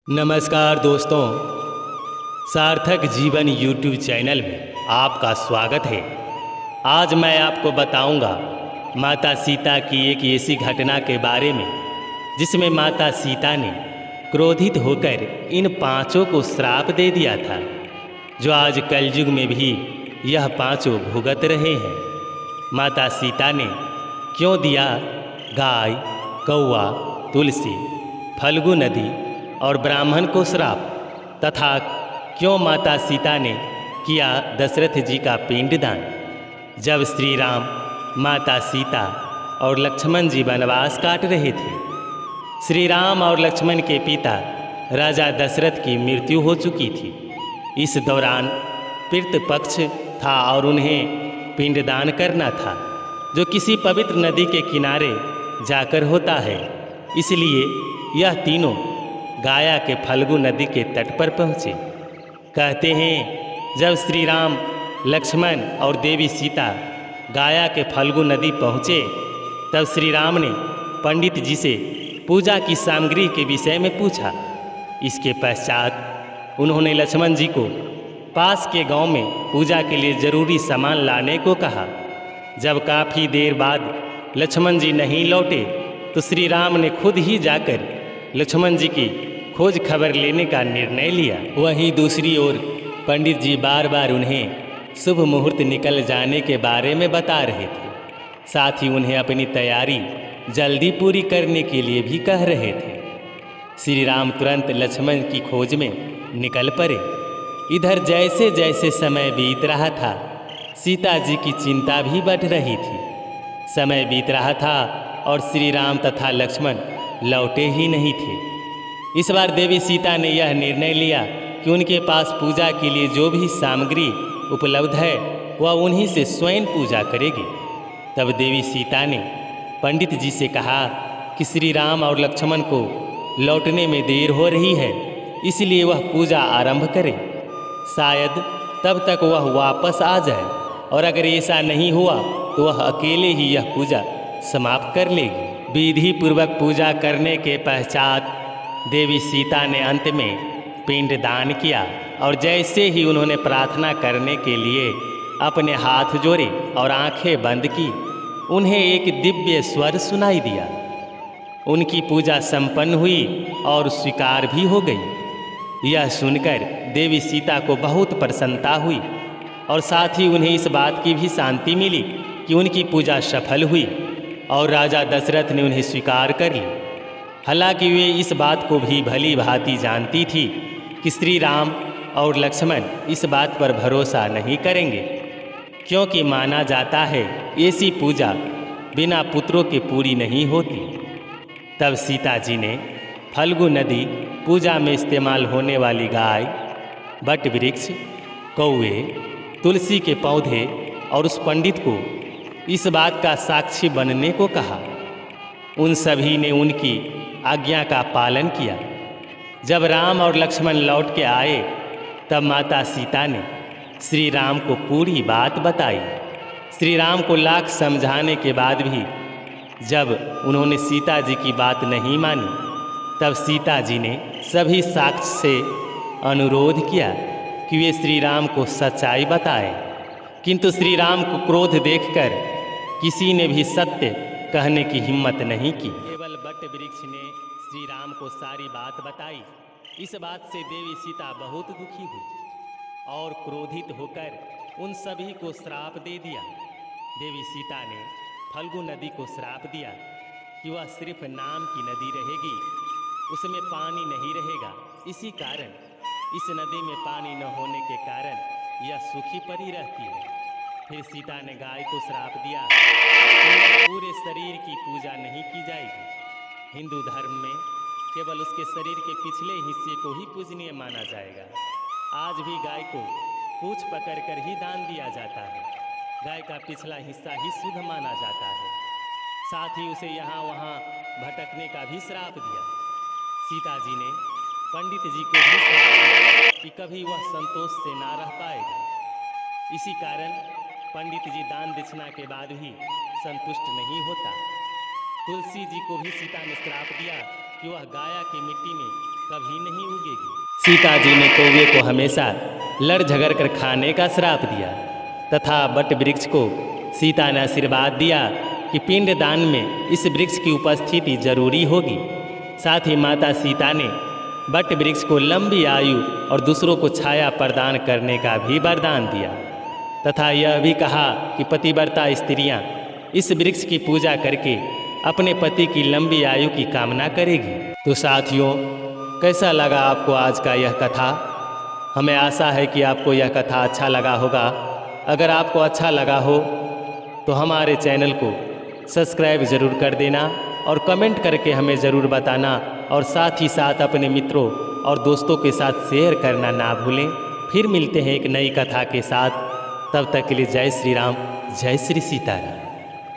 नमस्कार दोस्तों, सार्थक जीवन यूट्यूब चैनल में आपका स्वागत है। आज मैं आपको बताऊंगा माता सीता की एक ऐसी घटना के बारे में जिसमें माता सीता ने क्रोधित होकर इन पांचों को श्राप दे दिया था, जो आज कलयुग में भी यह पांचों भुगत रहे हैं। माता सीता ने क्यों दिया गाय, कौआ, तुलसी, फल्गु नदी और ब्राह्मण को श्राप, तथा क्यों माता सीता ने किया दशरथ जी का पिंडदान जब श्री राम, माता सीता और लक्ष्मण जी वनवास काट रहे थे। श्री राम और लक्ष्मण के पिता राजा दशरथ की मृत्यु हो चुकी थी। इस दौरान पितृ पक्ष था और उन्हें पिंडदान करना था, जो किसी पवित्र नदी के किनारे जाकर होता है। इसलिए यह तीनों गाया के फल्गु नदी के तट पर पहुँचे। कहते हैं जब श्री राम, लक्ष्मण और देवी सीता गाया के फल्गु नदी पहुँचे, तब श्री राम ने पंडित जी से पूजा की सामग्री के विषय में पूछा। इसके पश्चात उन्होंने लक्ष्मण जी को पास के गांव में पूजा के लिए जरूरी सामान लाने को कहा। जब काफ़ी देर बाद लक्ष्मण जी नहीं लौटे तो श्री राम ने खुद ही जाकर लक्ष्मण जी की खोज खबर लेने का निर्णय लिया। वहीं दूसरी ओर पंडित जी बार बार उन्हें शुभ मुहूर्त निकल जाने के बारे में बता रहे थे। साथ ही उन्हें अपनी तैयारी जल्दी पूरी करने के लिए भी कह रहे थे। श्री राम तुरंत लक्ष्मण की खोज में निकल पड़े। इधर जैसे जैसे समय बीत रहा था, सीता जी की चिंता भी बढ़ रही थी। समय बीत रहा था और श्री राम तथा लक्ष्मण लौटे ही नहीं थे। इस बार देवी सीता ने यह निर्णय लिया कि उनके पास पूजा के लिए जो भी सामग्री उपलब्ध है वह उन्हीं से स्वयं पूजा करेगी। तब देवी सीता ने पंडित जी से कहा कि श्री राम और लक्ष्मण को लौटने में देर हो रही है, इसलिए वह पूजा आरंभ करें। शायद तब तक वह वापस आ जाए, और अगर ऐसा नहीं हुआ तो वह अकेले ही यह पूजा समाप्त कर लेगी। विधि पूर्वक पूजा करने के पश्चात देवी सीता ने अंत में पिंडदान किया, और जैसे ही उन्होंने प्रार्थना करने के लिए अपने हाथ जोड़े और आंखें बंद की, उन्हें एक दिव्य स्वर सुनाई दिया। उनकी पूजा संपन्न हुई और स्वीकार भी हो गई। यह सुनकर देवी सीता को बहुत प्रसन्नता हुई, और साथ ही उन्हें इस बात की भी शांति मिली कि उनकी पूजा सफल हुई और राजा दशरथ ने उन्हें स्वीकार कर ली। हालांकि वे इस बात को भी भली भांति जानती थी कि श्री राम और लक्ष्मण इस बात पर भरोसा नहीं करेंगे, क्योंकि माना जाता है ऐसी पूजा बिना पुत्रों के पूरी नहीं होती। तब सीता जी ने फल्गु नदी, पूजा में इस्तेमाल होने वाली गाय, बट वृक्ष, कौवे, तुलसी के पौधे और उस पंडित को इस बात का साक्षी बनने को कहा। उन सभी ने उनकी आज्ञा का पालन किया। जब राम और लक्ष्मण लौट के आए, तब माता सीता ने श्री राम को पूरी बात बताई। श्री राम को लाख समझाने के बाद भी जब उन्होंने सीता जी की बात नहीं मानी, तब सीता जी ने सभी साक्ष्य से अनुरोध किया कि वे श्री राम को सच्चाई बताएं। किंतु श्री राम को क्रोध देखकर किसी ने भी सत्य कहने की हिम्मत नहीं की। केवल बट वृक्ष ने श्री राम को सारी बात बताई। इस बात से देवी सीता बहुत दुखी हुई और क्रोधित होकर उन सभी को श्राप दे दिया। देवी सीता ने फल्गु नदी को श्राप दिया कि वह सिर्फ नाम की नदी रहेगी, उसमें पानी नहीं रहेगा। इसी कारण इस नदी में पानी न होने के कारण यह सूखी पड़ी रहती है। फिर सीता ने गाय को श्राप दिया कि पूरे शरीर की पूजा नहीं की जाएगी। हिंदू धर्म में केवल उसके शरीर के पिछले हिस्से को ही पूजनीय माना जाएगा। आज भी गाय को पूंछ पकड़कर ही दान दिया जाता है। गाय का पिछला हिस्सा ही शुद्ध माना जाता है। साथ ही उसे यहाँ वहाँ भटकने का भी श्राप दिया। सीता जी ने पंडित जी को भी श्राप दिया कि कभी वह संतोष से ना रह पाएगा। इसी कारण पंडित जी दान दक्षिणा के बाद भी संतुष्ट नहीं होता। तुलसी जी को भी सीता ने श्राप दिया कि वह गाया की मिट्टी में कभी नहीं उगेगी। सीता जी ने कौवे को हमेशा लड़ झगड़ कर खाने का श्राप दिया तथा वट वृक्ष को सीता ने आशीर्वाद दिया कि पिंडदान में इस वृक्ष की उपस्थिति जरूरी होगी। साथ ही माता सीता ने वट वृक्ष को लंबी आयु और दूसरों को छाया प्रदान करने का भी वरदान दिया तथा यह भी कहा कि पतिव्रता स्त्रियां इस वृक्ष की पूजा करके अपने पति की लंबी आयु की कामना करेगी। तो साथियों, कैसा लगा आपको आज का यह कथा? हमें आशा है कि आपको यह कथा अच्छा लगा होगा। अगर आपको अच्छा लगा हो तो हमारे चैनल को सब्सक्राइब ज़रूर कर देना और कमेंट करके हमें ज़रूर बताना और साथ ही साथ अपने मित्रों और दोस्तों के साथ शेयर करना ना भूलें। फिर मिलते हैं एक नई कथा के साथ। तब तक के लिए जय श्री राम, जय श्री सीताराम।